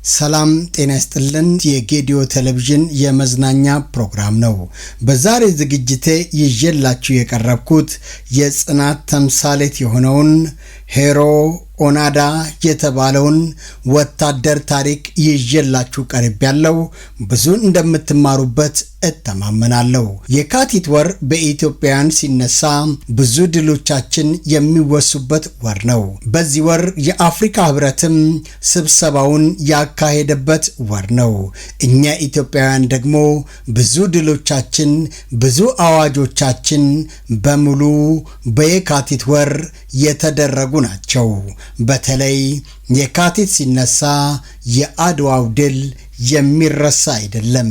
ሰላም ጤና ይስጥልን። የጌዲዮ ቴሌቪዥን የመዝናኛ ፕሮግራም ነው። በዛሬ ዝግጅቴ ይዤላችሁ የቀረብኩት የጽናት ተምሳሌት የሆነውን ሄሮ ኦናዳ የተባለውን ወታደር ታሪክ ይዤላችሁ ቀርቤያለሁ። ብዙ እንደምትማሩበት እተማመናለሁ። የካቲት ወር በኢትዮጵያውያን ሲነሳ ብዙ ድሎቻችን የሚወሱበት ወር ነው። በዚህ ወር የአፍሪካ ህብረትም ስብሰባውን ያካሄደበት ወር ነው። እኛ ኢትዮጵያውያን ደግሞ ብዙ ድሎቻችን፣ ብዙ አዋጆቻችን በሙሉ በየካቲት ወር የተደረጉ ናቸው። በተለይ የካቲት ሲነሳ የአድዋው ድል የሚረሳ አይደለም።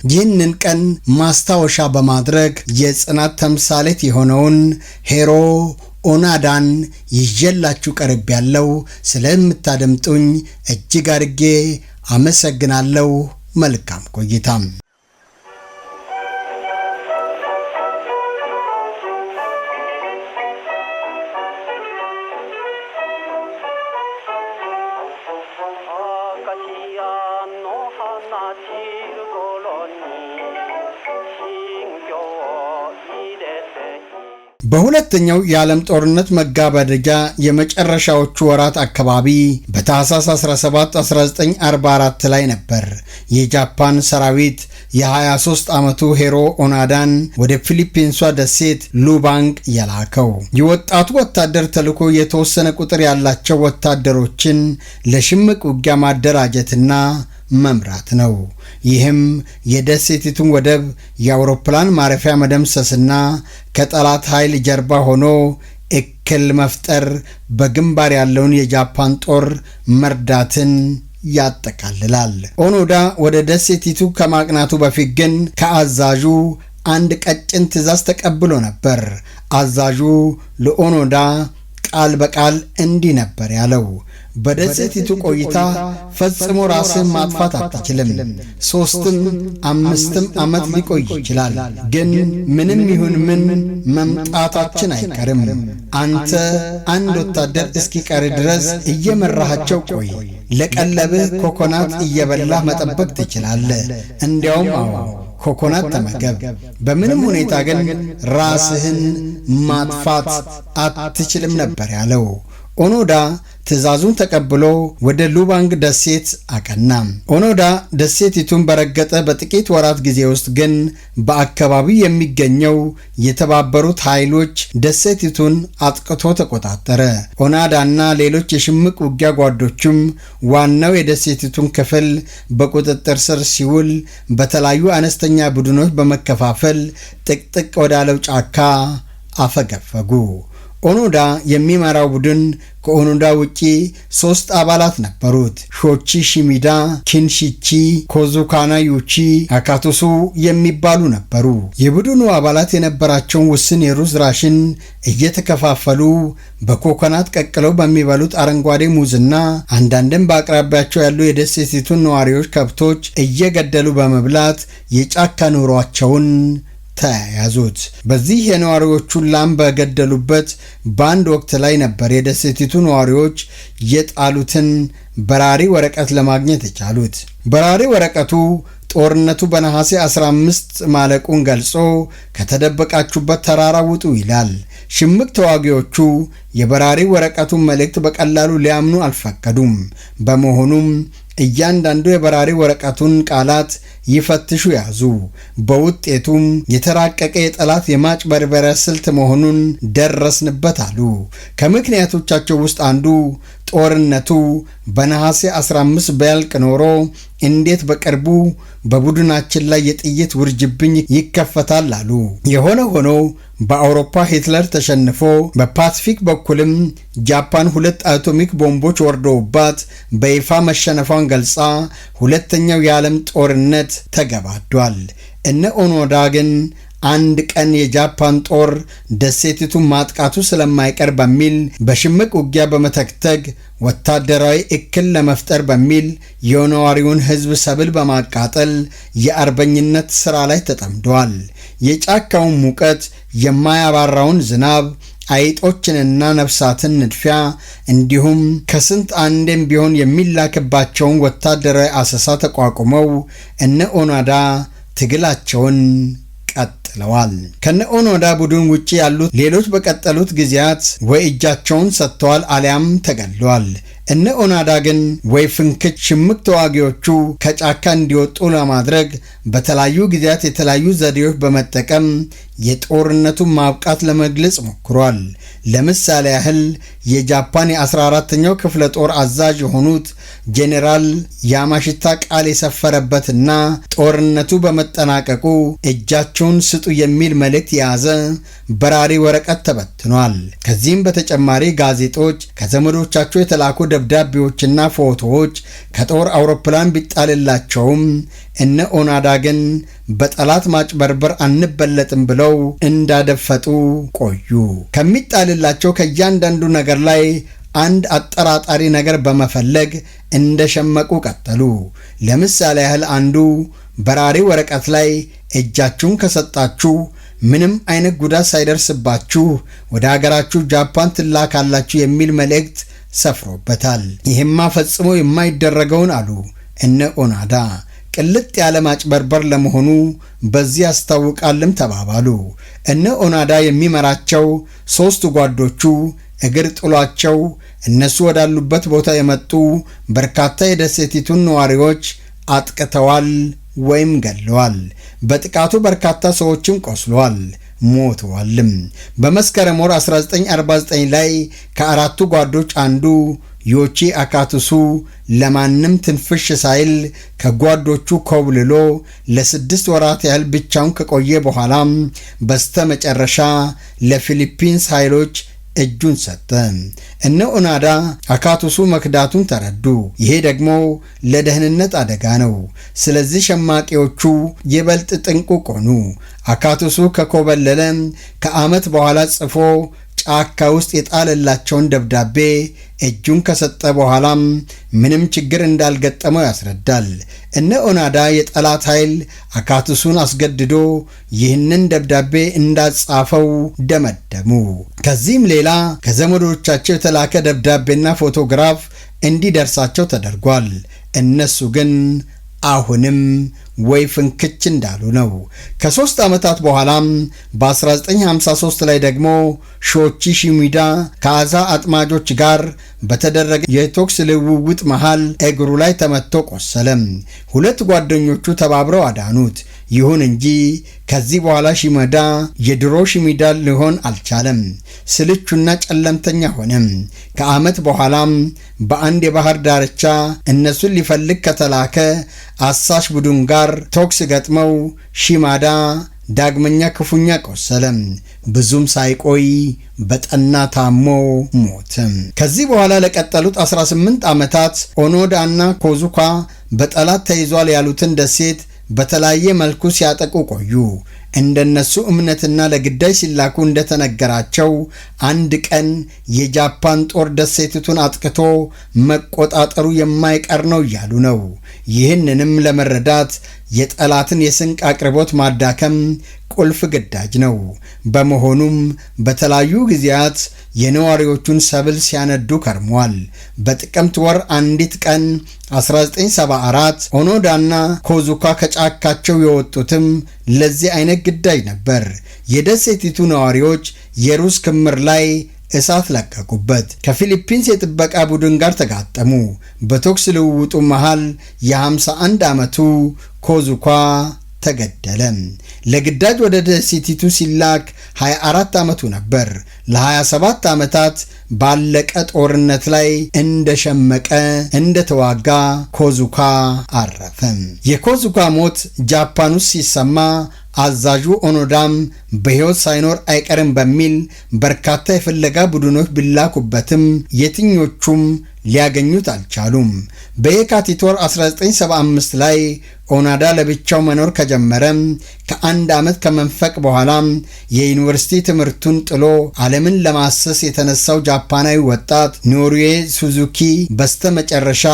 ይህንን ቀን ማስታወሻ በማድረግ የጽናት ተምሳሌት የሆነውን ሄሮ ኦናዳን ይዤላችሁ ቀርቤያለሁ። ስለምታደምጡኝ እጅግ አድርጌ አመሰግናለሁ። መልካም ቆይታ። በሁለተኛው የዓለም ጦርነት መጋባደጃ የመጨረሻዎቹ ወራት አካባቢ በታህሳስ 17 1944 ላይ ነበር የጃፓን ሰራዊት የ23 ዓመቱ ሄሮ ኦናዳን ወደ ፊሊፒንሷ ደሴት ሉባንግ የላከው። የወጣቱ ወታደር ተልዕኮ የተወሰነ ቁጥር ያላቸው ወታደሮችን ለሽምቅ ውጊያ ማደራጀትና መምራት ነው። ይህም የደሴቲቱን ወደብ የአውሮፕላን ማረፊያ መደምሰስና ከጠላት ኃይል ጀርባ ሆኖ እክል መፍጠር፣ በግንባር ያለውን የጃፓን ጦር መርዳትን ያጠቃልላል። ኦኖዳ ወደ ደሴቲቱ ከማቅናቱ በፊት ግን ከአዛዡ አንድ ቀጭን ትዕዛዝ ተቀብሎ ነበር። አዛዡ ለኦኖዳ ቃል በቃል እንዲህ ነበር ያለው: በደሴቲቱ ቆይታ ፈጽሞ ራስን ማጥፋት አትችልም። 3ም 5ም ዓመት ሊቆይ ይችላል። ግን ምንም ይሁን ምን መምጣታችን አይቀርም። አንተ አንድ ወታደር እስኪቀር ድረስ እየመራሃቸው ቆይ። ለቀለብህ ኮኮናት እየበላህ መጠበቅ ትችላለህ። እንዲያውም ኮኮናት ተመገብ። በምንም ሁኔታ ግን ራስህን ማጥፋት አትችልም ነበር ያለው። ኦኖዳ ትዕዛዙን ተቀብሎ ወደ ሉባንግ ደሴት አቀና። ኦኖዳ ደሴቲቱን በረገጠ በጥቂት ወራት ጊዜ ውስጥ ግን በአካባቢው የሚገኘው የተባበሩት ኃይሎች ደሴቲቱን አጥቅቶ ተቆጣጠረ። ኦናዳና ሌሎች የሽምቅ ውጊያ ጓዶቹም ዋናው የደሴቲቱን ክፍል በቁጥጥር ስር ሲውል በተለያዩ አነስተኛ ቡድኖች በመከፋፈል ጥቅጥቅ ወዳለው ጫካ አፈገፈጉ። ኦኖዳ የሚመራው ቡድን ከኦኖዳ ውጪ 3 አባላት ነበሩት። ሾቺ ሺሚዳ፣ ኪንሺቺ፣ ኮዙካና ዩቺ፣ አካቱሱ የሚባሉ ነበሩ። የቡድኑ አባላት የነበራቸውን ውስን የሩዝ ራሽን እየተከፋፈሉ በኮኮናት ቀቅለው በሚበሉት አረንጓዴ ሙዝና አንዳንድም በአቅራቢያቸው ያሉ የደሴቲቱን ነዋሪዎች ከብቶች እየገደሉ በመብላት የጫካ ኑሯቸውን ተያያዙት። በዚህ የነዋሪዎቹን ላም በገደሉበት በአንድ ወቅት ላይ ነበር የደሴቲቱ ነዋሪዎች የጣሉትን በራሪ ወረቀት ለማግኘት የቻሉት። በራሪ ወረቀቱ ጦርነቱ በነሐሴ 15 ማለቁን ገልጾ ከተደበቃችሁበት ተራራ ውጡ ይላል። ሽምቅ ተዋጊዎቹ የበራሪ ወረቀቱን መልእክት በቀላሉ ሊያምኑ አልፈቀዱም። በመሆኑም እያንዳንዱ የበራሪ ወረቀቱን ቃላት ይፈትሹ ያዙ። በውጤቱም የተራቀቀ የጠላት የማጭበርበሪያ ስልት መሆኑን ደረስንበት አሉ። ከምክንያቶቻቸው ውስጥ አንዱ ጦርነቱ በነሐሴ 15 ቢያልቅ ኖሮ እንዴት በቅርቡ በቡድናችን ላይ የጥይት ውርጅብኝ ይከፈታል አሉ። የሆነ ሆኖ በአውሮፓ ሂትለር ተሸንፎ በፓሲፊክ በኩልም ጃፓን 2 አቶሚክ ቦምቦች ወርደውባት በይፋ መሸነፏን ገልጻ ሁለተኛው የዓለም ጦርነት ተገባዷል። እነ ኦኖዳ ግን አንድ ቀን የጃፓን ጦር ደሴቲቱን ማጥቃቱ ስለማይቀር በሚል በሽምቅ ውጊያ በመተክተግ ወታደራዊ እክል ለመፍጠር በሚል የነዋሪውን ሕዝብ ሰብል በማቃጠል የአርበኝነት ሥራ ላይ ተጠምደዋል። የጫካውን ሙቀት፣ የማያባራውን ዝናብ፣ አይጦችንና ነፍሳትን ንድፊያ እንዲሁም ከስንት አንዴም ቢሆን የሚላክባቸውን ወታደራዊ አሰሳ ተቋቁመው እነ ኦናዳ ትግላቸውን ቀጥለዋል። ከነ ኦናዳ ቡድን ውጪ ያሉት ሌሎች በቀጠሉት ጊዜያት ወይ እጃቸውን ሰጥተዋል አሊያም ተገድለዋል። እነ ኦናዳ ግን ወይ ፍንክች ሽምቅ ተዋጊዎቹ ከጫካ እንዲወጡ ለማድረግ በተለያዩ ጊዜያት የተለያዩ ዘዴዎች በመጠቀም የጦርነቱን ማብቃት ለመግለጽ ሞክሯል። ለምሳሌ ያህል የጃፓን የ14ኛው ክፍለ ጦር አዛዥ የሆኑት ጄኔራል ያማሽታ ቃል የሰፈረበትና ጦርነቱ በመጠናቀቁ እጃቸውን ስጡ የሚል መልእክት የያዘ በራሪ ወረቀት ተበትኗል። ከዚህም በተጨማሪ ጋዜጦች፣ ከዘመዶቻቸው የተላኩ ደብዳቤዎችና ፎቶዎች ከጦር አውሮፕላን ቢጣልላቸውም እነ ኦናዳ ግን በጠላት ማጭበርበር አንበለጥም ብለው እንዳደፈጡ ቆዩ። ከሚጣልላቸው ከእያንዳንዱ ነገር ላይ አንድ አጠራጣሪ ነገር በመፈለግ እንደሸመቁ ቀጠሉ። ለምሳሌ ያህል አንዱ በራሪ ወረቀት ላይ እጃችሁን ከሰጣችሁ ምንም አይነት ጉዳት ሳይደርስባችሁ ወደ ሀገራችሁ ጃፓን ትላካላችሁ የሚል መልእክት ሰፍሮበታል። ይህማ ፈጽሞ የማይደረገውን አሉ እነ ኦናዳ። ቅልጥ ያለ ማጭበርበር ለመሆኑ በዚህ ያስታውቃልም ተባባሉ። እነ ኦናዳ የሚመራቸው 3 ጓዶቹ እግር ጥሏቸው እነሱ ወዳሉበት ቦታ የመጡ በርካታ የደሴቲቱን ነዋሪዎች አጥቅተዋል ወይም ገለዋል። በጥቃቱ በርካታ ሰዎችም ቆስለዋል፣ ሞተዋልም። በመስከረም ወር 1949 ላይ ከአራቱ ጓዶች አንዱ ዮቺ አካቱሱ ለማንም ትንፍሽ ሳይል ከጓዶቹ ኮብልሎ ለ6 ወራት ያህል ብቻውን ከቆየ በኋላ በስተመጨረሻ ለፊሊፒንስ ኃይሎች እጁን ሰጠ። እነ ኦናዳ አካቱሱ መክዳቱን ተረዱ። ይሄ ደግሞ ለደህንነት አደጋ ነው። ስለዚህ ሸማቂዎቹ ይበልጥ ጥንቁቅ ሆኑ። አካቱሱ ከኮበለለ ከዓመት በኋላ ጽፎ ጫካ ውስጥ የጣለላቸውን ደብዳቤ እጁን ከሰጠ በኋላም ምንም ችግር እንዳልገጠመው ያስረዳል። እነ ኦናዳ የጠላት ኃይል አካቱሱን አስገድዶ ይህንን ደብዳቤ እንዳጻፈው ደመደሙ። ከዚህም ሌላ ከዘመዶቻቸው የተላከ ደብዳቤና ፎቶግራፍ እንዲደርሳቸው ተደርጓል። እነሱ ግን አሁንም ወይ ፍንክች እንዳሉ ነው። ከ3 ዓመታት በኋላም በ1953 ላይ ደግሞ ሾቺ ሺሚዳ ከአሳ አጥማጆች ጋር በተደረገ የቶክስ ልውውጥ መሃል እግሩ ላይ ተመቶ ቆሰለም። 2 ጓደኞቹ ተባብረው አዳኑት። ይሁን እንጂ ከዚህ በኋላ ሺሚዳ የድሮ ሺሚዳ ሊሆን አልቻለም። ስልቹና ጨለምተኛ ሆነ። ከዓመት በኋላም በአንድ የባህር ዳርቻ እነሱን ሊፈልግ ከተላከ አሳሽ ቡድን ጋር ቶክስ ገጥመው ሺሚዳ ዳግመኛ ክፉኛ ቆሰለ። ብዙም ሳይቆይ በጠና ታሞ ሞተ። ከዚህ በኋላ ለቀጠሉት 18 ዓመታት ኦኖዳ እና ኮዙካ በጠላት ተይዟል ያሉትን ደሴት በተለያየ መልኩ ሲያጠቁ ቆዩ። እንደነሱ እምነትና ለግዳይ ሲላኩ እንደተነገራቸው አንድ ቀን የጃፓን ጦር ደሴቲቱን አጥቅቶ መቆጣጠሩ የማይቀር ነው እያሉ ነው። ይህንንም ለመረዳት የጠላትን የስንቅ አቅርቦት ማዳከም ቁልፍ ግዳጅ ነው። በመሆኑም በተለያዩ ጊዜያት የነዋሪዎቹን ሰብል ሲያነዱ ከርሟል። በጥቅምት ወር አንዲት ቀን 1974 ኦኖዳና ኮዙካ ከጫካቸው የወጡትም ለዚህ አይነት ግዳጅ ነበር። የደሴቲቱ ነዋሪዎች የሩስ ክምር ላይ እሳት ለቀቁበት። ከፊሊፒንስ የጥበቃ ቡድን ጋር ተጋጠሙ። በቶክስ ልውውጡ መሃል የ51 ዓመቱ ኮዙካ ተገደለ። ለግዳጅ ወደ ደሴቲቱ ሲላክ 24 ዓመቱ ነበር። ለ27 ዓመታት ባለቀ ጦርነት ላይ እንደሸመቀ እንደተዋጋ ኮዙካ አረፈ። የኮዙካ ሞት ጃፓን ውስጥ ሲሰማ አዛዡ ኦኖዳም በሕይወት ሳይኖር አይቀርም በሚል በርካታ የፍለጋ ቡድኖች ቢላኩበትም የትኞቹም ሊያገኙት አልቻሉም። በየካቲት ወር 1975 ላይ ኦናዳ ለብቻው መኖር ከጀመረ ከ1 ዓመት ከመንፈቅ በኋላ የዩኒቨርሲቲ ትምህርቱን ጥሎ ዓለምን ለማሰስ የተነሳው ጃፓናዊ ወጣት ኖሪዬ ሱዙኪ በስተመጨረሻ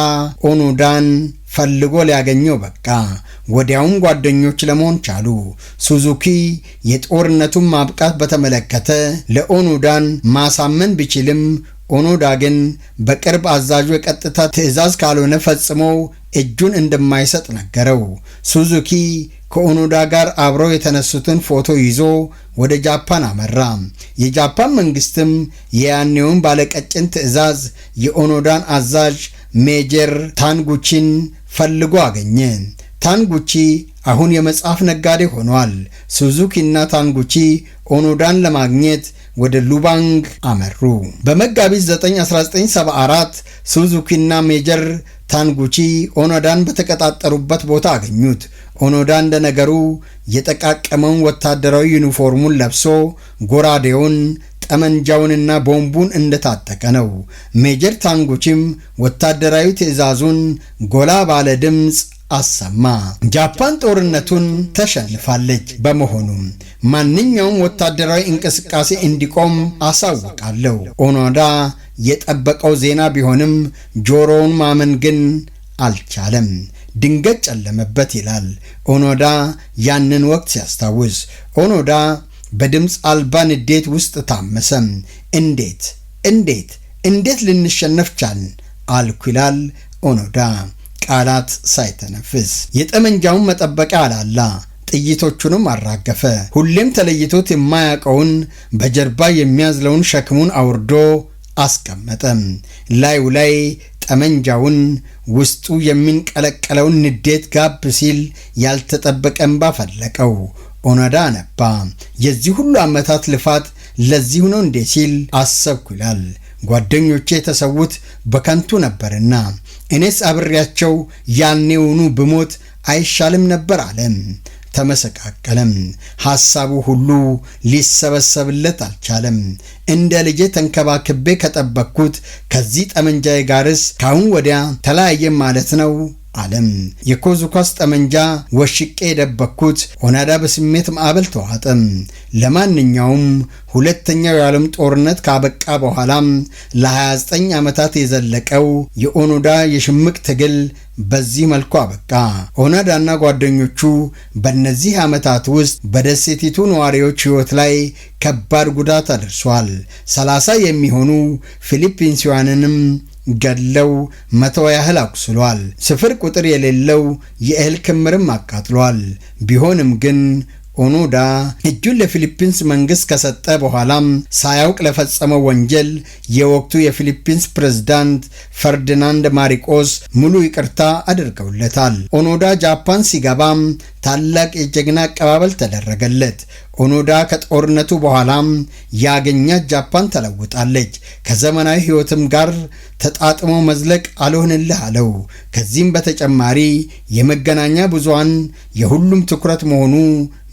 ኦኖዳን ፈልጎ ሊያገኘው በቃ። ወዲያውም ጓደኞች ለመሆን ቻሉ። ሱዙኪ የጦርነቱን ማብቃት በተመለከተ ለኦኖዳን ማሳመን ቢችልም ኦኖዳ ግን በቅርብ አዛዡ የቀጥታ ትዕዛዝ ካልሆነ ፈጽሞ እጁን እንደማይሰጥ ነገረው። ሱዙኪ ከኦኖዳ ጋር አብረው የተነሱትን ፎቶ ይዞ ወደ ጃፓን አመራ። የጃፓን መንግስትም የያኔውን ባለቀጭን ትዕዛዝ የኦኖዳን አዛዥ ሜጀር ታንጉቺን ፈልጎ አገኘ። ታንጉቺ አሁን የመጽሐፍ ነጋዴ ሆኗል። ሱዙኪና ታንጉቺ ኦኖዳን ለማግኘት ወደ ሉባንግ አመሩ። በመጋቢት 9 1974 ሱዙኪና ሜጀር ታንጉቺ ኦኖዳን በተቀጣጠሩበት ቦታ አገኙት። ኦኖዳ እንደነገሩ የጠቃቀመውን ወታደራዊ ዩኒፎርሙን ለብሶ ጎራዴውን ጠመንጃውንና ቦምቡን እንደታጠቀ ነው። ሜጀር ታንጉቺም ወታደራዊ ትዕዛዙን ጎላ ባለ ድምፅ አሰማ። ጃፓን ጦርነቱን ተሸንፋለች። በመሆኑም ማንኛውም ወታደራዊ እንቅስቃሴ እንዲቆም አሳውቃለሁ። ኦኖዳ የጠበቀው ዜና ቢሆንም ጆሮውን ማመን ግን አልቻለም። ድንገት ጨለመበት ይላል ኦኖዳ ያንን ወቅት ሲያስታውስ። ኦኖዳ በድምፅ አልባ ንዴት ውስጥ ታመሰ። እንዴት ልንሸነፍ ቻልን አልኩ ይላል ኦኖዳ ቃላት ሳይተነፍስ። የጠመንጃውን መጠበቂያ አላላ፣ ጥይቶቹንም አራገፈ። ሁሌም ተለይቶት የማያውቀውን በጀርባ የሚያዝለውን ሸክሙን አውርዶ አስቀመጠ። ላዩ ላይ ጠመንጃውን፣ ውስጡ የሚንቀለቀለውን ንዴት ጋብ ሲል ያልተጠበቀ እንባ ፈለቀው። ኦኖዳ ነባ። የዚህ ሁሉ ዓመታት ልፋት ለዚሁ ነው እንዴ ሲል አሰብኩ ይላል። ጓደኞቼ የተሰዉት በከንቱ ነበርና እኔስ አብሬያቸው ያኔውኑ ብሞት አይሻልም ነበር አለ። ተመሰቃቀለም። ሐሳቡ ሁሉ ሊሰበሰብለት አልቻለም። እንደ ልጄ ተንከባክቤ ከጠበቅኩት ከዚህ ጠመንጃዬ ጋርስ ካሁን ወዲያ ተለያየም ማለት ነው አለም። የኮዙካስ ጠመንጃ ወሽቄ የደበቅኩት ኦኖዳ በስሜት ማዕበል ተዋጠም። ለማንኛውም ሁለተኛው የዓለም ጦርነት ካበቃ በኋላም ለ29 ዓመታት የዘለቀው የኦኖዳ የሽምቅ ትግል በዚህ መልኩ አበቃ። ኦኖዳና ጓደኞቹ በእነዚህ ዓመታት ውስጥ በደሴቲቱ ነዋሪዎች ሕይወት ላይ ከባድ ጉዳት አድርሷል። 30 የሚሆኑ ፊሊፒንሲያንንም ገድለው 100 ያህል አቁስሏል። ስፍር ቁጥር የሌለው የእህል ክምርም አቃጥሏል። ቢሆንም ግን ኦኖዳ እጁን ለፊሊፒንስ መንግስት ከሰጠ በኋላም ሳያውቅ ለፈጸመው ወንጀል የወቅቱ የፊሊፒንስ ፕሬዝዳንት ፈርዲናንድ ማርቆስ ሙሉ ይቅርታ አድርገውለታል። ኦኖዳ ጃፓን ሲገባም ታላቅ የጀግና አቀባበል ተደረገለት። ኦኖዳ ከጦርነቱ በኋላም ያገኛት ጃፓን ተለውጣለች። ከዘመናዊ ሕይወትም ጋር ተጣጥሞ መዝለቅ አልሆንልህ አለው። ከዚህም በተጨማሪ የመገናኛ ብዙሃን የሁሉም ትኩረት መሆኑ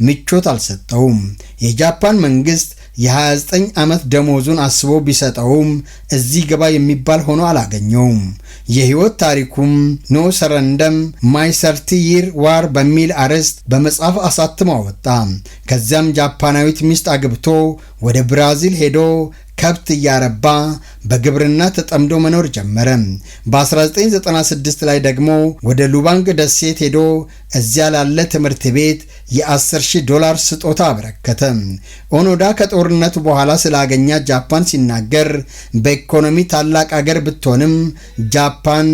ምቾት አልሰጠውም። የጃፓን መንግስት የ29 ዓመት ደሞዙን አስቦ ቢሰጠውም እዚህ ገባ የሚባል ሆኖ አላገኘውም። የህይወት ታሪኩም ኖ ሰረንደም ማይ 30 ይር ዋር በሚል አርዕስት በመጽሐፍ አሳትሞ አወጣ። ከዚያም ጃፓናዊት ሚስት አግብቶ ወደ ብራዚል ሄዶ ከብት እያረባ በግብርና ተጠምዶ መኖር ጀመረ። በ1996 ላይ ደግሞ ወደ ሉባንግ ደሴት ሄዶ እዚያ ላለ ትምህርት ቤት $10,000 ስጦታ አበረከተ። ኦኖዳ ከጦርነቱ በኋላ ስላገኛት ጃፓን ሲናገር በኢኮኖሚ ታላቅ አገር ብትሆንም ጃፓን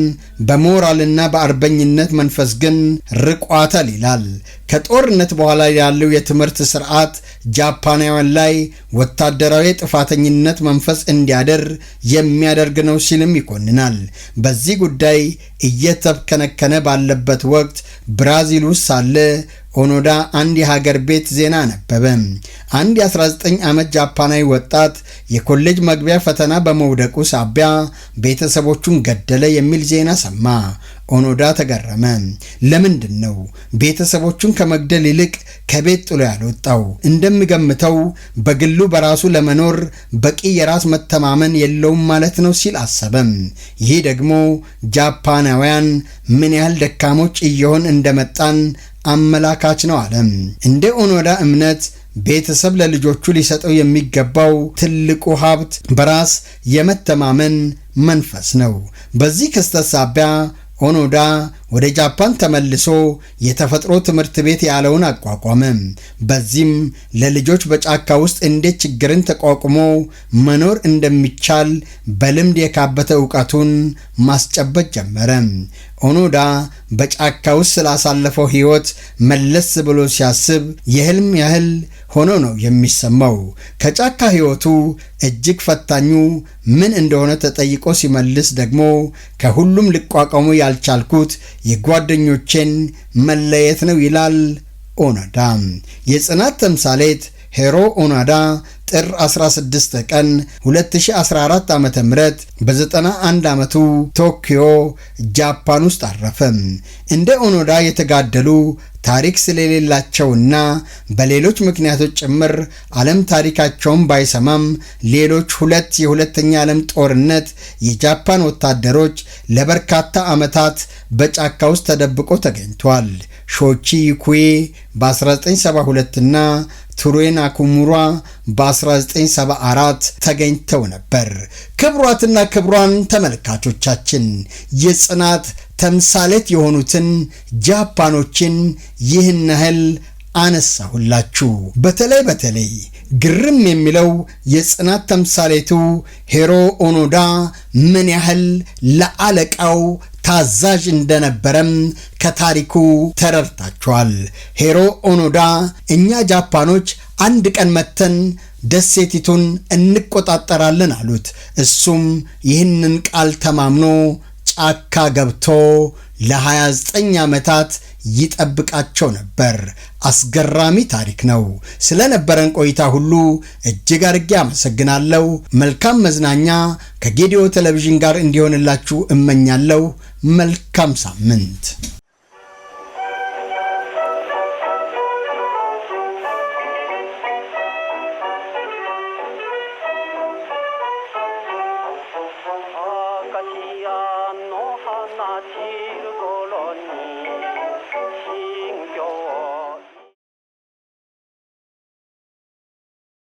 በሞራልና በአርበኝነት መንፈስ ግን ርቋታል ይላል። ከጦርነት በኋላ ያለው የትምህርት ስርዓት ጃፓናውያን ላይ ወታደራዊ ጥፋተኝነት መንፈስ እንዲያደር የሚያደርግ ነው ሲልም ይኮንናል። በዚህ ጉዳይ እየተከነከነ ባለበት ወቅት ብራዚል ውስጥ ሳለ ኦኖዳ አንድ የሀገር ቤት ዜና ነበበ። አንድ የ19 ዓመት ጃፓናዊ ወጣት የኮሌጅ መግቢያ ፈተና በመውደቁ ሳቢያ ቤተሰቦቹን ገደለ የሚል ዜና ሰማ። ኦኖዳ ተገረመ። ለምንድን ነው ቤተሰቦቹን ከመግደል ይልቅ ከቤት ጥሎ ያልወጣው? እንደሚገምተው በግሉ በራሱ ለመኖር በቂ የራስ መተማመን የለውም ማለት ነው ሲል አሰበ። ይህ ደግሞ ጃፓናውያን ምን ያህል ደካሞች እየሆን እንደመጣን አመላካች ነው አለ። እንደ ኦኖዳ እምነት ቤተሰብ ለልጆቹ ሊሰጠው የሚገባው ትልቁ ሀብት በራስ የመተማመን መንፈስ ነው። በዚህ ክስተት ሳቢያ ኦኖዳ ወደ ጃፓን ተመልሶ የተፈጥሮ ትምህርት ቤት ያለውን አቋቋመ። በዚህም ለልጆች በጫካ ውስጥ እንዴት ችግርን ተቋቁሞ መኖር እንደሚቻል በልምድ የካበተ ዕውቀቱን ማስጨበጥ ጀመረ። ኦኖዳ በጫካ ውስጥ ስላሳለፈው ሕይወት መለስ ብሎ ሲያስብ የህልም ያህል ሆኖ ነው የሚሰማው። ከጫካ ሕይወቱ እጅግ ፈታኙ ምን እንደሆነ ተጠይቆ ሲመልስ ደግሞ ከሁሉም ልቋቋሙ ያልቻልኩት የጓደኞቼን መለየት ነው ይላል ኦኖዳ። የጽናት ተምሳሌት ሂሮ ኦኖዳ ጥር 16 ቀን 2014 ዓ.ም በ91 ዓመቱ ቶኪዮ ጃፓን ውስጥ አረፈ። እንደ ኦኖዳ የተጋደሉ ታሪክ ስለሌላቸውና በሌሎች ምክንያቶች ጭምር ዓለም ታሪካቸውን ባይሰማም ሌሎች ሁለት የሁለተኛ ዓለም ጦርነት የጃፓን ወታደሮች ለበርካታ ዓመታት በጫካ ውስጥ ተደብቆ ተገኝቷል። ሾቺ ዩኩዌ በ1972 እና ቱሩዌ ናካሙራ በ1974 ተገኝተው ነበር። ክቡራትና ክቡራን ተመልካቾቻችን የጽናት ተምሳሌት የሆኑትን ጃፓኖችን ይህን ያህል አነሳሁላችሁ። በተለይ ግርም የሚለው የጽናት ተምሳሌቱ ሂሮ ኦኖዳ ምን ያህል ለአለቃው ታዛዥ እንደነበረም ከታሪኩ ተረድታችኋል። ሂሮ ኦኖዳ እኛ ጃፓኖች አንድ ቀን መተን ደሴቲቱን እንቆጣጠራለን አሉት። እሱም ይህንን ቃል ተማምኖ ጫካ ገብቶ ለ29 ዓመታት ይጠብቃቸው ነበር። አስገራሚ ታሪክ ነው። ስለነበረን ቆይታ ሁሉ እጅግ አድርጌ አመሰግናለሁ። መልካም መዝናኛ ከጌዲዮ ቴሌቪዥን ጋር እንዲሆንላችሁ እመኛለሁ። መልካም ሳምንት።の花散る頃に